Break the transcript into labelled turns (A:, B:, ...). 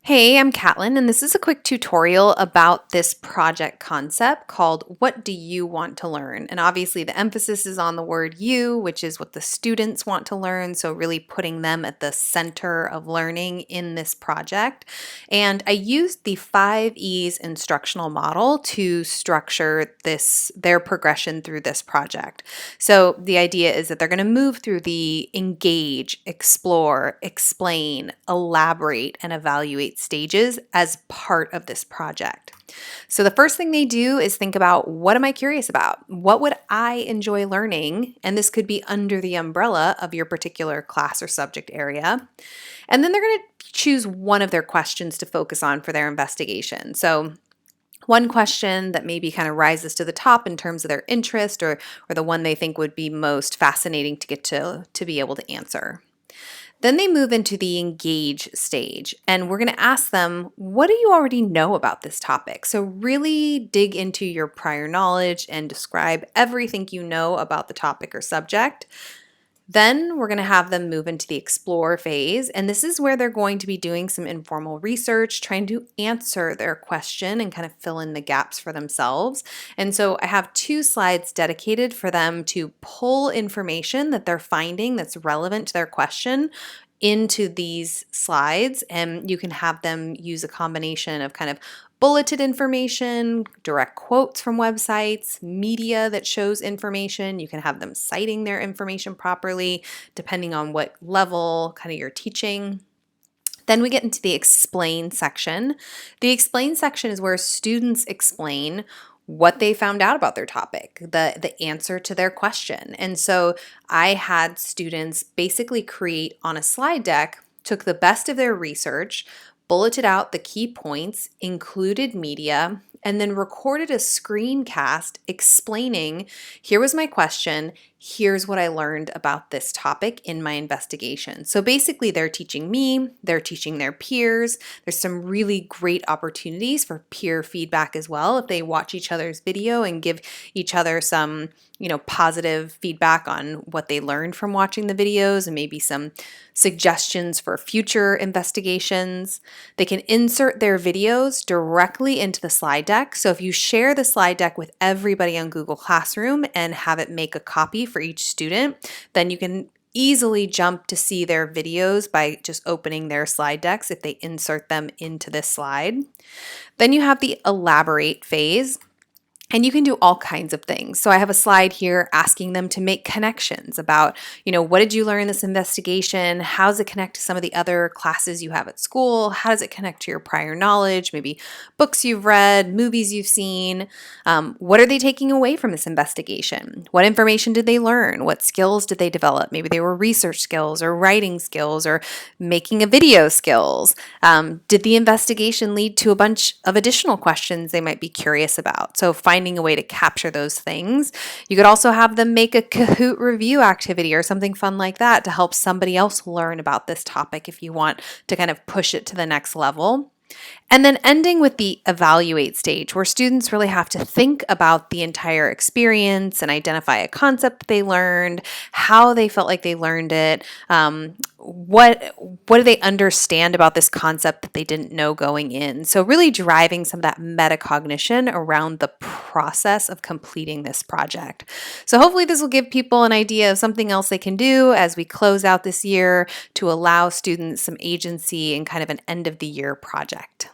A: Hey, I'm Catlin, and this is a quick tutorial about this project concept called What Do You Want to Learn? And obviously, the emphasis is on the word you, which is what the students want to learn. So, really putting them at the center of learning in this project. And I used the 5 E's instructional model to structure their progression through this project. So, the idea is that they're going to move through the engage, explore, explain, elaborate, and evaluate stages as part of this project. So the first thing they do is think about, what am I curious about? What would I enjoy learning? And this could be under the umbrella of your particular class or subject area. And then they're going to choose one of their questions to focus on for their investigation. So one question that maybe kind of rises to the top in terms of their interest, or the one they think would be most fascinating to get to be able to answer. Then they move into the engage stage, and we're going to ask them, what do you already know about this topic? So really dig into your prior knowledge and describe everything you know about the topic or subject. Then we're going to have them move into the explore phase, and this is where they're going to be doing some informal research, trying to answer their question and kind of fill in the gaps for themselves. And so I have 2 slides dedicated for them to pull information that they're finding that's relevant to their question into these slides, and you can have them use a combination of kind of bulleted information, direct quotes from websites, media that shows information. You can have them citing their information properly, depending on what level kind of you're teaching. Then we get into the explain section. The explain section is where students explain what they found out about their topic, the answer to their question. And so I had students basically create on a slide deck, took the best of their research, bulleted out the key points, included media, and then recorded a screencast explaining, here was my question, here's what I learned about this topic in my investigation. So basically they're teaching me, they're teaching their peers. There's some really great opportunities for peer feedback as well if they watch each other's video and give each other some positive feedback on what they learned from watching the videos and maybe some suggestions for future investigations. They can insert their videos directly into the slide deck. So if you share the slide deck with everybody on Google Classroom and have it make a copy for each student, then you can easily jump to see their videos by just opening their slide decks if they insert them into this slide. Then you have the elaborate phase. And you can do all kinds of things. So I have a slide here asking them to make connections about, what did you learn in this investigation? How does it connect to some of the other classes you have at school? How does it connect to your prior knowledge? Maybe books you've read, movies you've seen. What are they taking away from this investigation? What information did they learn? What skills did they develop? Maybe they were research skills or writing skills or making a video skills. Did the investigation lead to a bunch of additional questions they might be curious about? So finding a way to capture those things. You could also have them make a Kahoot review activity or something fun like that to help somebody else learn about this topic if you want to kind of push it to the next level. And then ending with the evaluate stage, where students really have to think about the entire experience and identify a concept that they learned, how they felt like they learned it, what do they understand about this concept that they didn't know going in. So really driving some of that metacognition around the process of completing this project. So hopefully this will give people an idea of something else they can do as we close out this year to allow students some agency in kind of an end of the year project.